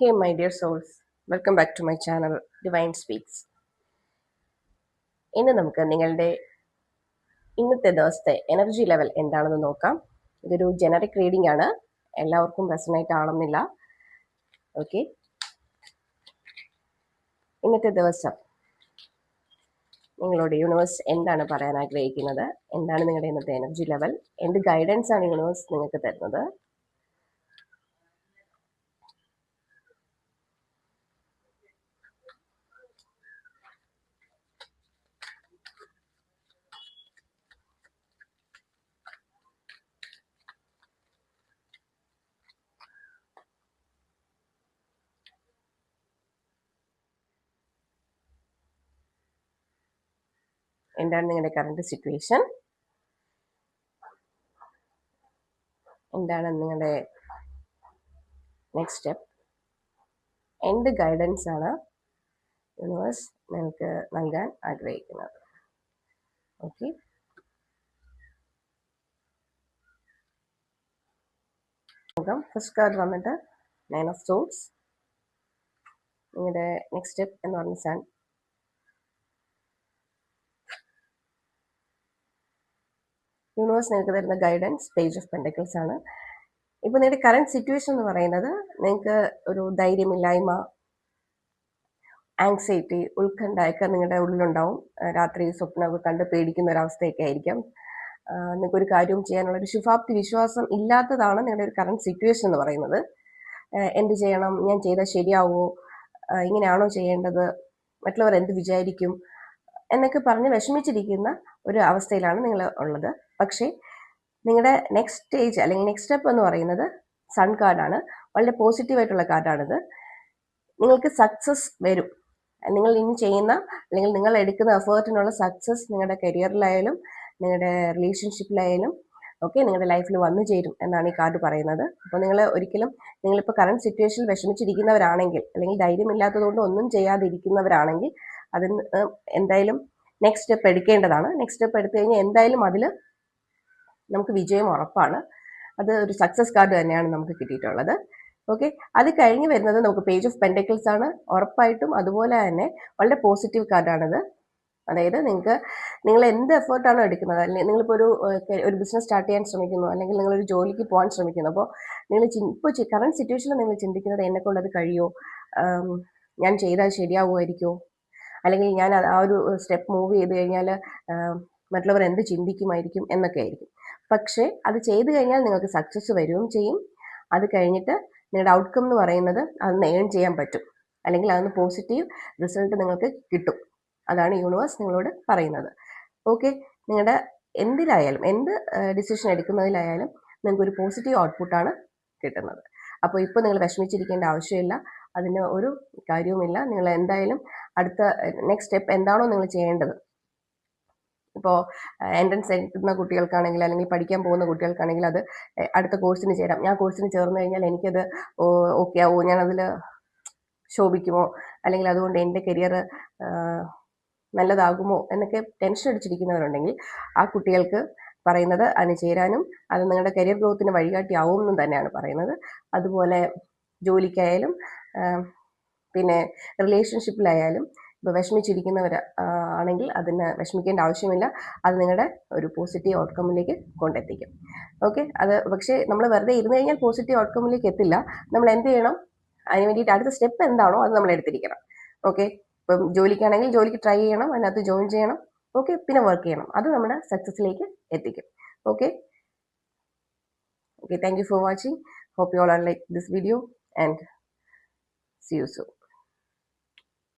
Hey, my dear souls, welcome back to my channel Divine Speaks. ഇന്ന് നമുക്ക് നിങ്ങളുടെ ഇന്നത്തെ ദിവസത്തെ എനർജി ലെവൽ എന്താണെന്ന് നോക്കാം. ഇതൊരു ജനറിക് റീഡിംഗ് ആണ്, എല്ലാവർക്കും റെസണേറ്റ് ആണെന്നില്ല. ഓക്കെ, ഇന്നത്തെ ദിവസം നിങ്ങളോട് യൂണിവേഴ്സ് എന്താണ് പറയാൻ ആഗ്രഹിക്കുന്നത്, എന്താണ് നിങ്ങളുടെ ഇന്നത്തെ എനർജി ലെവൽ, എന്ത് ഗൈഡൻസ് ആണ് യൂണിവേഴ്സ് നിങ്ങൾക്ക് തരുന്നത്. എന്താണ് നിങ്ങളുടെ കറണ്ട് സിറ്റുവേഷൻ, എന്താണ് നിങ്ങളുടെ നെക്സ്റ്റ് സ്റ്റെപ്പ്, എന്ത് ഗൈഡൻസ് ആണ് യൂണിവേഴ്സ് നിങ്ങൾക്ക് നൽകാൻ ആഗ്രഹിക്കുന്നത്. ഓക്കെ, നോക്കാം. ഫസ്റ്റ് കാർഡ് വന്നിട്ട് 9 of Swords. നിങ്ങളുടെ നെക്സ്റ്റ് സ്റ്റെപ്പ് എന്ന് പറഞ്ഞ സൺ. യൂണിവേഴ്സ് നിങ്ങൾക്ക് തരുന്ന ഗൈഡൻസ് പേജ് ഓഫ് പെൻഡക്കിൾസ് ആണ്. ഇപ്പോൾ നിങ്ങളുടെ കറണ്ട് സിറ്റുവേഷൻ എന്ന് പറയുന്നത് നിങ്ങൾക്ക് ഒരു ധൈര്യമില്ലായ്മ, ആങ്സൈറ്റി, ഉത്കണ്ഠയൊക്കെ നിങ്ങളുടെ ഉള്ളിലുണ്ടാവും. രാത്രി സ്വപ്നമൊക്കെ കണ്ട് പേടിക്കുന്ന ഒരവസ്ഥയൊക്കെ ആയിരിക്കാം. നിങ്ങൾക്കൊരു കാര്യവും ചെയ്യാനുള്ളൊരു ശുഭാപ്തി വിശ്വാസം ഇല്ലാത്തതാണ് നിങ്ങളുടെ ഒരു കറണ്ട് സിറ്റുവേഷൻ എന്ന് പറയുന്നത്. എന്ത് ചെയ്യണം, ഞാൻ ചെയ്താൽ ശരിയാവുമോ, ഇങ്ങനെയാണോ ചെയ്യേണ്ടത്, മറ്റുള്ളവർ എന്ത് വിചാരിക്കും എന്നൊക്കെ പറഞ്ഞ് വിഷമിച്ചിരിക്കുന്ന ഒരു അവസ്ഥയിലാണ് നിങ്ങൾ ഉള്ളത്. പക്ഷേ നിങ്ങളുടെ നെക്സ്റ്റ് സ്റ്റേജ് അല്ലെങ്കിൽ നെക്സ്റ്റ് സ്റ്റെപ്പ് എന്ന് പറയുന്നത് സൺ കാർഡാണ്. വളരെ പോസിറ്റീവായിട്ടുള്ള കാർഡാണിത്. നിങ്ങൾക്ക് സക്സസ് വരും. നിങ്ങൾ ഇനി ചെയ്യുന്ന അല്ലെങ്കിൽ നിങ്ങൾ എടുക്കുന്ന എഫേർട്ടിനുള്ള സക്സസ് നിങ്ങളുടെ കരിയറിലായാലും നിങ്ങളുടെ റിലേഷൻഷിപ്പിലായാലും ഓക്കെ നിങ്ങളുടെ ലൈഫിൽ വന്നു ചേരും എന്നാണ് ഈ കാർഡ് പറയുന്നത്. അപ്പോൾ നിങ്ങളിപ്പോൾ കറണ്ട് സിറ്റുവേഷനിൽ വിഷമിച്ചിരിക്കുന്നവരാണെങ്കിൽ അല്ലെങ്കിൽ ധൈര്യമില്ലാത്തതുകൊണ്ട് ഒന്നും ചെയ്യാതിരിക്കുന്നവരാണെങ്കിൽ അതിന് എന്തായാലും നെക്സ്റ്റ് സ്റ്റെപ്പ് എടുക്കേണ്ടതാണ്. നെക്സ്റ്റ് സ്റ്റെപ്പ് എടുത്തു കഴിഞ്ഞാൽ എന്തായാലും അതിൽ നമുക്ക് വിജയം ഉറപ്പാണ്. അത് ഒരു സക്സസ് കാർഡ് തന്നെയാണ് നമുക്ക് കിട്ടിയിട്ടുള്ളത്. ഓക്കെ, അത് കഴിഞ്ഞ് വരുന്നത് നമുക്ക് പേജ് ഓഫ് പെൻഡക്കിൾസ് ആണ്. ഉറപ്പായിട്ടും അതുപോലെ തന്നെ വളരെ പോസിറ്റീവ് കാർഡാണിത്. അതായത് നിങ്ങൾ എന്ത് എഫേർട്ടാണോ എടുക്കുന്നത്, അല്ലെങ്കിൽ നിങ്ങളിപ്പോൾ ഒരു ബിസിനസ് സ്റ്റാർട്ട് ചെയ്യാൻ ശ്രമിക്കുന്നു, അല്ലെങ്കിൽ നിങ്ങളൊരു ജോലിക്ക് പോകാൻ ശ്രമിക്കുന്നു. അപ്പോൾ നിങ്ങൾ ഇപ്പോൾ കറണ്ട് സിറ്റുവേഷനിൽ നിങ്ങൾ ചിന്തിക്കുന്നത് എന്നെക്കൊണ്ടത് കഴിയുമോ, ഞാൻ ചെയ്താൽ ശരിയാവുമായിരിക്കുമോ, അല്ലെങ്കിൽ ഞാൻ ആ ഒരു സ്റ്റെപ്പ് മൂവ് ചെയ്ത് കഴിഞ്ഞാൽ മറ്റുള്ളവർ എന്ത് ചിന്തിക്കുമായിരിക്കും എന്നൊക്കെ ആയിരിക്കും. പക്ഷേ അത് ചെയ്തു കഴിഞ്ഞാൽ നിങ്ങൾക്ക് സക്സസ് വരികയും ചെയ്യും. അത് കഴിഞ്ഞിട്ട് നിങ്ങളുടെ ഔട്ട്കം എന്ന് പറയുന്നത് അതൊന്ന് ഏൺ ചെയ്യാൻ പറ്റും, അല്ലെങ്കിൽ അതൊന്ന് പോസിറ്റീവ് റിസൾട്ട് നിങ്ങൾക്ക് കിട്ടും. അതാണ് യൂണിവേഴ്സ് നിങ്ങളോട് പറയുന്നത്. ഓക്കെ, നിങ്ങളുടെ എന്തിലായാലും എന്ത് ഡിസിഷൻ എടുക്കുന്നതിലായാലും നിങ്ങൾക്കൊരു പോസിറ്റീവ് ഔട്ട്പുട്ടാണ് കിട്ടുന്നത്. അപ്പോൾ ഇപ്പോൾ നിങ്ങൾ വിഷമിച്ചിരിക്കേണ്ട ആവശ്യമില്ല, അതിന് ഒരു കാര്യവുമില്ല. നിങ്ങൾ എന്തായാലും അടുത്ത നെക്സ്റ്റ് സ്റ്റെപ്പ് എന്താണോ നിങ്ങൾ ചെയ്യേണ്ടത്, ഇപ്പോൾ എൻട്രൻസ് എഴുതുന്ന കുട്ടികൾക്കാണെങ്കിൽ അല്ലെങ്കിൽ പഠിക്കാൻ പോകുന്ന കുട്ടികൾക്കാണെങ്കിൽ അത് അടുത്ത കോഴ്സിന് ചേരാം. ഞാൻ കോഴ്സിന് ചേർന്ന് കഴിഞ്ഞാൽ എനിക്കത് ഓക്കെ ആവുമോ, ഞാനതിൽ ശോഭിക്കുമോ, അല്ലെങ്കിൽ അതുകൊണ്ട് എൻ്റെ കരിയർ നല്ലതാകുമോ എന്നൊക്കെ ടെൻഷൻ അടിച്ചിരിക്കുന്നവരുണ്ടെങ്കിൽ ആ കുട്ടികൾക്ക് പറയുന്നത് അതിന് ചേരാനും അത് നിങ്ങളുടെ കരിയർ ഗ്രോത്തിന് വഴികാട്ടിയാവും എന്നും തന്നെയാണ് പറയുന്നത്. അതുപോലെ ജോലിക്കായാലും പിന്നെ റിലേഷൻഷിപ്പിലായാലും ഇപ്പോൾ വിഷമിച്ചിരിക്കുന്നവർ ആണെങ്കിൽ അതിന് വിഷമിക്കേണ്ട ആവശ്യമില്ല. അത് നിങ്ങളുടെ ഒരു പോസിറ്റീവ് ഔട്ട്കമ്മിലേക്ക് കൊണ്ടെത്തിക്കും. ഓക്കെ, അത് പക്ഷേ നമ്മൾ വെറുതെ ഇരുന്ന് കഴിഞ്ഞാൽ പോസിറ്റീവ് ഔട്ട്കമ്മിലേക്ക് എത്തില്ല. നമ്മൾ എന്ത് ചെയ്യണം, അതിന് വേണ്ടിയിട്ട് അടുത്ത സ്റ്റെപ്പ് എന്താണോ അത് നമ്മൾ എടുത്തിരിക്കണം. ഓക്കെ, ഇപ്പം ജോലിക്കാണെങ്കിൽ ജോലിക്ക് ട്രൈ ചെയ്യണം, അതിനകത്ത് ജോയിൻ ചെയ്യണം. ഓക്കെ, പിന്നെ വർക്ക് ചെയ്യണം. അത് നമ്മുടെ സക്സസ്സിലേക്ക് എത്തിക്കും. Okay, thank you for watching. Hope you all are like this video and see you soon.